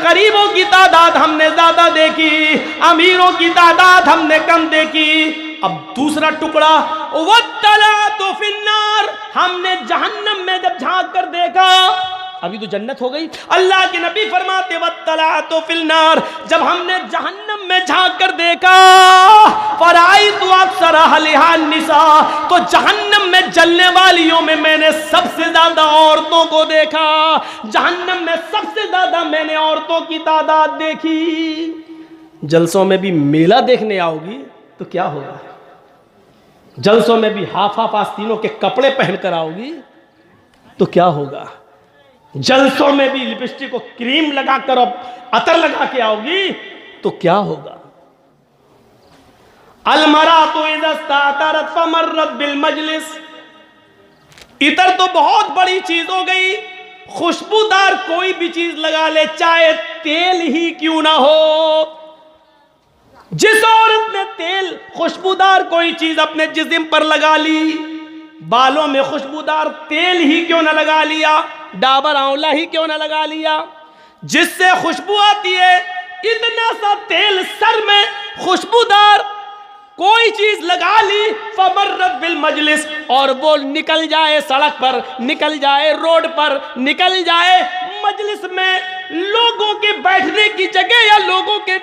गरीबों की तादाद हमने ज्यादा देखी, अमीरों की तादाद हमने कम देखी। अब दूसरा टुकड़ा, वत्तलातु फिन्नार, हमने जहन्नम में जब झांक कर देखा, अभी तो जन्नत हो गई, अल्लाह के नबी फरमाते वत्तलातु फिन्नार, जब हमने जहन्नम में झांक कर देखा, फराइतु अक्सर अहलिहा निसा, तो जहन्नम में जलने वालियों में मैंने सबसे ज्यादा औरतों को देखा। जहन्नम में सबसे ज्यादा मैंने औरतों की तादाद देखी। जलसों में भी मेला देखने आओगी तो क्या होगा? जलसों में भी हाफ हाफ आस्तीनों के कपड़े पहनकर आओगी तो क्या होगा? जलसों में भी लिपस्टिक को क्रीम लगाकर और अतर लगा के आओगी तो क्या होगा? अलमरातु इज़ा इस्तातरत फमर्रत बिल मजलिस, इतर तो बहुत बड़ी चीज हो गई, खुशबूदार कोई भी चीज लगा ले, चाहे तेल ही क्यों ना हो। जिस औरत ने तेल, खुशबूदार कोई चीज अपने जिस्म पर लगा ली, बालों में खुशबूदार तेल ही क्यों ना लगा लिया, डाबर आंवला ही क्यों ना लगा लिया, जिससे खुशबू आती है, इतना सा तेल सर में खुशबूदार कोई चीज लगा ली, फमर्रत बिल मजलिस, और वो निकल जाए सड़क पर, निकल जाए रोड पर, निकल जाए मजलिस में, लोगों के बैठने की जगह या लोगों के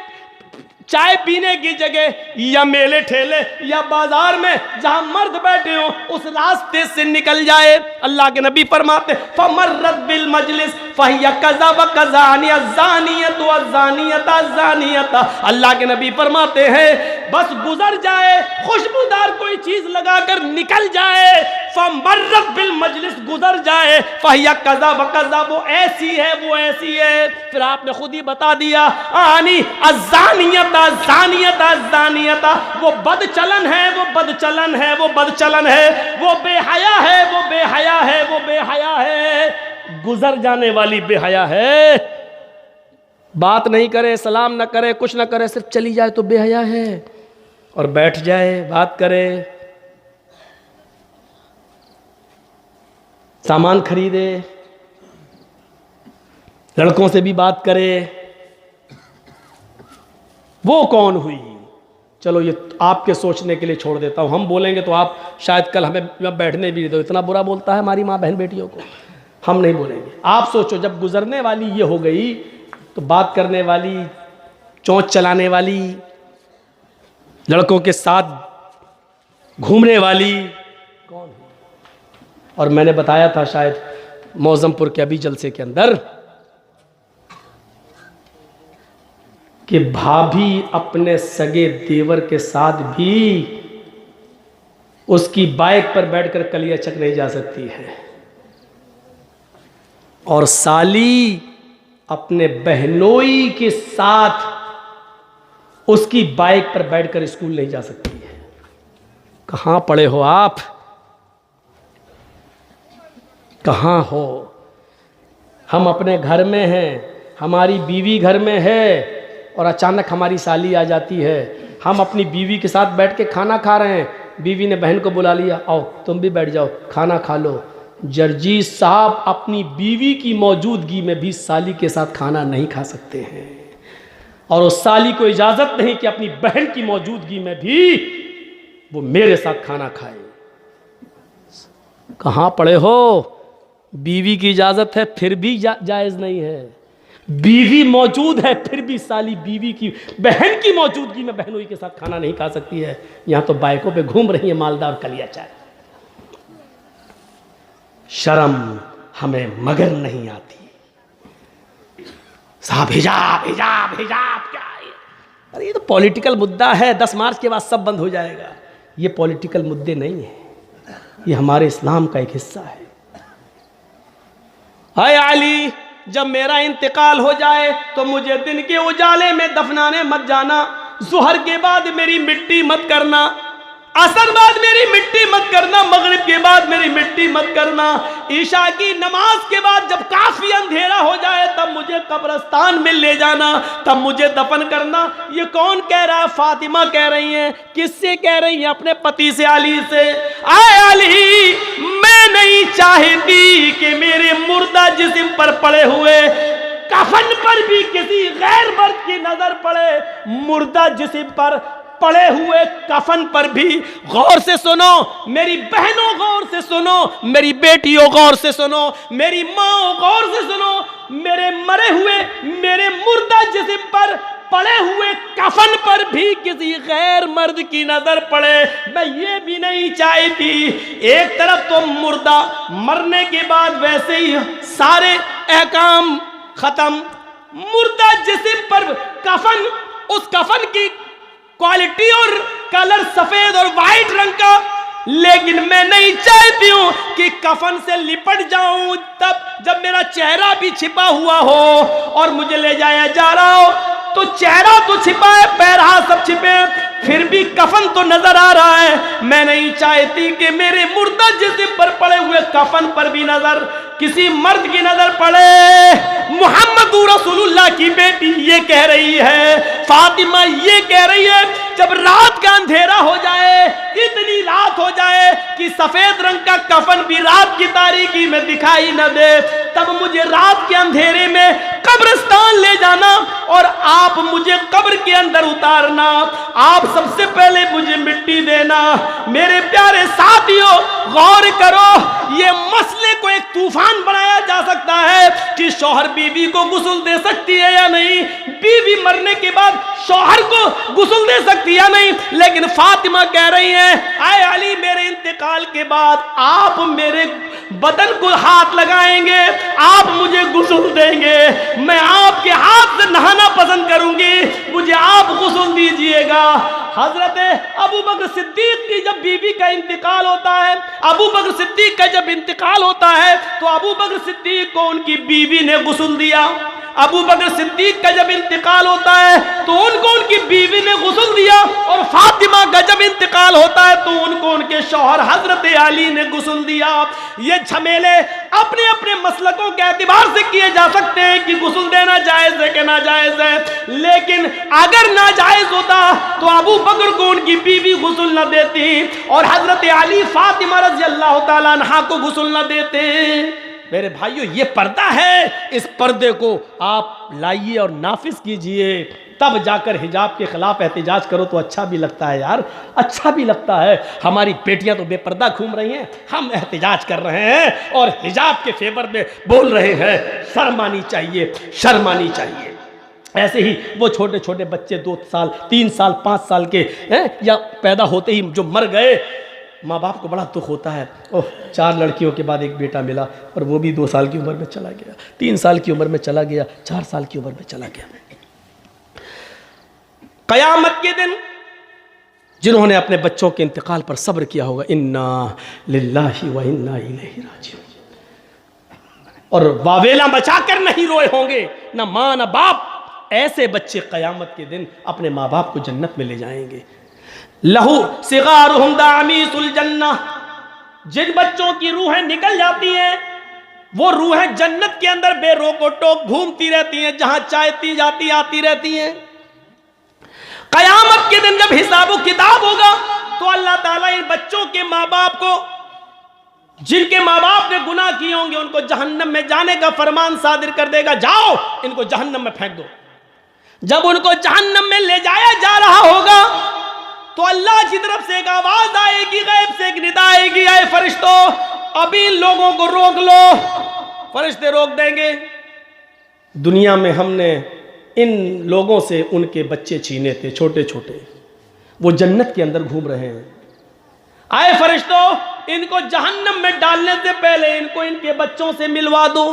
चाय पीने की जगह या मेले ठेले या बाजार में जहां मर्द बैठे हो, उस रास्ते से निकल जाए। अल्लाह के नबी फरमाते फमर्रत बिल मजलिस फहिया कज़ा व कज़ानिया ज़ानियत व ज़ानियता ज़ानियता, अल्लाह के नबी फरमाते हैं बस गुजर जाए, खुशबूदार कोई चीज लगाकर निकल जाए, फमर्रत बिल मजलिस, गुजर जाए, फहिया कज़ा व कज़ा, वो ऐसी है, वो ऐसी है। फिर आपने खुद ही बता दिया, आनी अज़ानियता ज़ानियता ज़ानियता, वो बदचलन है, वो बदचलन है, वो बदचलन है, वो बेहया है, वो बेहया है, वो बेहया है, गुजर जाने वाली बेहया है। बात नहीं करे, सलाम न करे, कुछ न करे, सिर्फ चली जाए तो बेहया है, और बैठ जाए बात करे, सामान खरीदे, लड़कों से भी बात करे, वो कौन हुई? चलो ये आपके सोचने के लिए छोड़ देता हूं, हम बोलेंगे तो आप शायद कल हमें बैठने भी दो, इतना बुरा बोलता है हमारी माँ बहन बेटियों को, हम नहीं बोलेंगे। आप सोचो, जब गुजरने वाली ये हो गई तो बात करने वाली, चोंच चलाने वाली, लड़कों के साथ घूमने वाली कौन है? और मैंने बताया था शायद मौजमपुर के अभी जलसे के अंदर कि भाभी अपने सगे देवर के साथ भी उसकी बाइक पर बैठकर कलियाचक नहीं जा सकती है, और साली अपने बहनोई के साथ उसकी बाइक पर बैठकर स्कूल नहीं जा सकती है। कहां पड़े हो आप? कहां हो? हम अपने घर में हैं, हमारी बीवी घर में है, और अचानक हमारी साली आ जाती है, हम अपनी बीवी के साथ बैठ के खाना खा रहे हैं, बीवी ने बहन को बुला लिया, आओ तुम भी बैठ जाओ खाना खा लो। जर्जी साहब अपनी बीवी की मौजूदगी में भी साली के साथ खाना नहीं खा सकते हैं, और उस साली को इजाजत नहीं कि अपनी बहन की मौजूदगी में भी वो मेरे साथ खाना खाए। कहां पड़े हो? बीवी की इजाजत है फिर भी जायज नहीं है, बीवी मौजूद है फिर भी साली बीवी की, बहन की मौजूदगी में बहनोई के साथ खाना नहीं खा सकती है। यहां तो बाइकों पे घूम रही है मालदार कलिया चाय। शर्म हमें मगर नहीं आती। साहब हिजाब हिजाब हिजाब क्या है? अरे ये तो पॉलिटिकल मुद्दा है, 10 मार्च के बाद सब बंद हो जाएगा। ये पॉलिटिकल मुद्दे नहीं है, ये हमारे इस्लाम का एक हिस्सा है। हाय अली, जब मेरा इंतकाल हो जाए तो मुझे दिन के उजाले में दफनाने मत जाना, ज़ुहर के बाद मेरी मिट्टी मत करना, असर बाद मेरी मिट्टी मत करना, मगरिब के बाद मेरी मिट्टी मत करना, ईशा की नमाज के बाद जब काफी अंधेरा हो जाए तब मुझे कब्रिस्तान में ले जाना, तब मुझे दफन करना। ये कौन कह रहा है? फातिमा कह रही हैं। किससे कह रही हैं? अपने पति से, अली से। आए अली, मैं नहीं चाहती कि मेरे मुर्दा जिस्म पर पड़े हुए कफन पर भी किसी नजर पड़े मुर्दा जिस्म पर, पड़े हुए कफन पर भी गौर से सुनो मेरी बहनों, गौर से सुनो मेरी बेटियों, गौर से सुनो मेरी माँ, गौर से सुनो मेरे मरे हुए, मेरे मुर्दा जिस्म पर पड़े हुए कफन पर भी किसी गैर मर्द की नजर पड़े, मैं ये भी नहीं चाहती। एक तरफ तो मुर्दा मरने के बाद वैसे ही सारे अहकाम खत्म, मुर्दा जिस्म पर कफन, उस कफन की क्वालिटी और कलर सफेद और वाइट रंग का, लेकिन मैं नहीं चाहती हूं कि कफन से लिपट जाऊं तब जब मेरा चेहरा भी छिपा हुआ हो और मुझे ले जाया जा रहा हो तो चेहरा तो छिपा है, पैर हाथ सब छिपे, फिर भी कफन तो नजर आ रहा है। मैं नहीं चाहती कि मेरे मुर्दा जिस्म पर पड़े हुए कफन पर भी नजर किसी मर्द की नजर पड़े। मोहम्मद रसूलुल्लाह की बेटी ये कह रही है, फातिमा ये कह रही है, जब रात का अंधेरा हो जाए, इतनी रात हो जाए कि सफेद रंग का कफन भी रात की तारीकी में दिखाई न दे, तब मुझे रात के अंधेरे में कब्रिस्तान ले जाना और आप मुझे कब्र के अंदर उतारना, आप सबसे पहले मुझे मिट्टी देना। मेरे प्यारे साथियों, गौर करो, ये मसले को एक तूफान बनाया जा सकता है कि शौहर बीवी को गुस्ल दे सकती है या नहीं, बीवी मरने के बाद शौहर को गुस्ल दे सकती है या नहीं, लेकिन फातिमा कह रही है, आए अली मेरे इंतकाल के बाद आप मेरे बदन को हाथ लगाएंगे, आप मुझे गुस्ल देंगे, मैं आपके हाथ से नहाना पसंद करूंगी, मुझे आप गुस्ल दीजिएगा। हजरत अबू बकर सिद्दीक की जब बीवी का इंतकाल होता है, अबू बकर सिद्दीक का जब इंतकाल होता है तो अबू बकर सिद्दीक को उनकी बीवी ने गुस्ल दिया। अबू बकर सिद्दीक का जब इंतकाल होता है तो उनको उनकी बीवी ने गुस्ल दिया, और फातिमा का जब इंतकाल होता है तो उनको उनके शौहर हजरत अली ने गुस्ल दिया। ये झमेले अपने अपने मसलकों के एतबार से किए जा सकते हैं कि गुस्ल देना जायज है कि नाजायज है, लेकिन अगर नाजायज होता तो अबू बकर को उनकी बीवी गुस्ल न देती और हजरत अली फातिमा रज़ी अल्लाह तआला अन्हा को गुस्ल न देते। मेरे भाइयों, ये पर्दा है, इस पर्दे को आप लाइए और नाफिज कीजिए, तब जाकर हिजाब के खिलाफ एहतिजाज करो तो अच्छा भी लगता है यार, अच्छा भी लगता है। हमारी बेटियां तो बेपर्दा घूम रही हैं, हम एहतिजाज कर रहे हैं और हिजाब के फेवर में बोल रहे हैं, शर्म आनी चाहिए, शर्म आनी चाहिए। ऐसे ही वो छोटे छोटे बच्चे 2 साल 3 साल 5 साल के हैं, या पैदा होते ही जो मर गए, माँ बाप को बड़ा दुख होता है, ओह 4 लड़कियों के बाद एक बेटा मिला और वो भी 2 साल की उम्र में चला गया, 3 साल की उम्र में चला गया, 4 साल की उम्र में चला गया। कयामत के दिन जिन्होंने अपने बच्चों के इंतकाल पर सब्र किया होगा, इन्ना लिल्लाहि व इन्ना इलैहि राजिऊन, और वावेला मचाकर नहीं रोए होंगे, ना माँ ना बाप, ऐसे बच्चे कयामत के दिन अपने माँ बाप को जन्नत में ले जाएंगे। लहू सिगारुहुम दामीसुल जन्नह, जिन बच्चों की रूहें निकल जाती हैं वो रूहें जन्नत के अंदर बेरोको टोक घूमती रहती हैं, जहां चाहती जाती आती रहती हैं। कयामत के दिन जब हिसाब किताब होगा तो अल्लाह ताला इन बच्चों के माँ बाप को, जिनके माँ बाप ने गुनाह किए होंगे, उनको जहन्नम में जाने का फरमान सादिर कर देगा, जाओ इनको जहन्नम में फेंक दो। जब उनको जहन्नम में ले जाया जा रहा होगा तो अल्लाह की तरफ से एक आवाज आएगी, गैब से एक निदा आएगी, आए फरिश्तों अभी इन लोगों को रोक लो। फरिश्ते रोक देंगे, दुनिया में हमने इन लोगों से उनके बच्चे छीने थे, छोटे छोटे, वो जन्नत के अंदर घूम रहे हैं, आए फरिश्तों इनको जहन्नम में डालने से पहले इनको इनके बच्चों से मिलवा दो,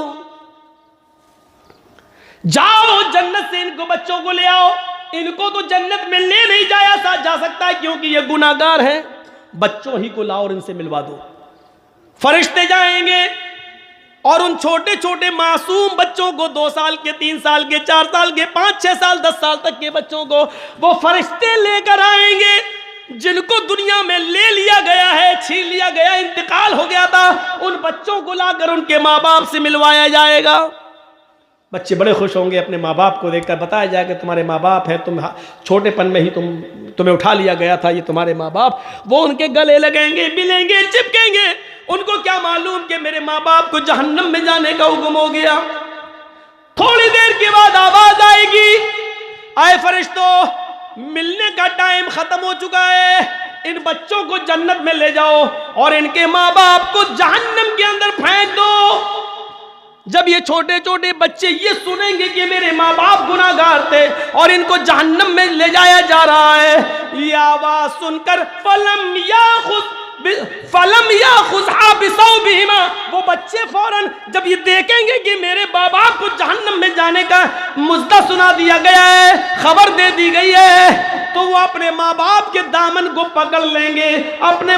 जाओ जन्नत से इनको बच्चों को ले आओ। इनको तो जन्नत में ले नहीं जाया जा सकता क्योंकि ये गुनाहगार हैं, बच्चों ही को लाओ और इनसे मिलवा दो। फरिश्ते जाएंगे और उन छोटे छोटे मासूम बच्चों को, 2 साल के, 3 साल के, 4 साल के, 5, 6 साल, 10 साल तक के बच्चों को वो फरिश्ते लेकर आएंगे, जिनको दुनिया में ले लिया गया है, छीन लिया गया, इंतकाल हो गया था, उन बच्चों को लाकर उनके माँ बाप से मिलवाया जाएगा। बच्चे बड़े खुश होंगे अपने माँ बाप को देखकर, बताया जाएगा तुम्हारे माँ बाप है, तुम छोटेपन में ही तुम्हें उठा लिया गया था, ये तुम्हारे माँ बाप। वो उनके गले लगेंगे, मिलेंगे, चिपकेंगे। उनको क्या मालूम कि मेरे माँ बाप को जहन्नम में जाने का हुक्म हो गया। थोड़ी देर के बाद आवाज आएगी, आए फरिश्तों, मिलने का टाइम खत्म हो चुका है, इन बच्चों को जन्नत में ले जाओ और इनके माँ बाप को जहन्नम के अंदर फेंक दो। जब ये छोटे छोटे बच्चे ये सुनेंगे कि मेरे माँ बाप गुनाहगार थे और इनको जहन्नम में ले जाया जा रहा है, ये आवाज सुनकर फलम या खुजहा बिसौबिहिमा, वो बच्चे फौरन जब ये देखेंगे कि मेरे माँ बाप को जहन्नम में जाने का मुद्दा सुना दिया गया है, खबर दे दी गई है, तो वो अपने माँ बाप के दामन को पकड़ लेंगे, अपने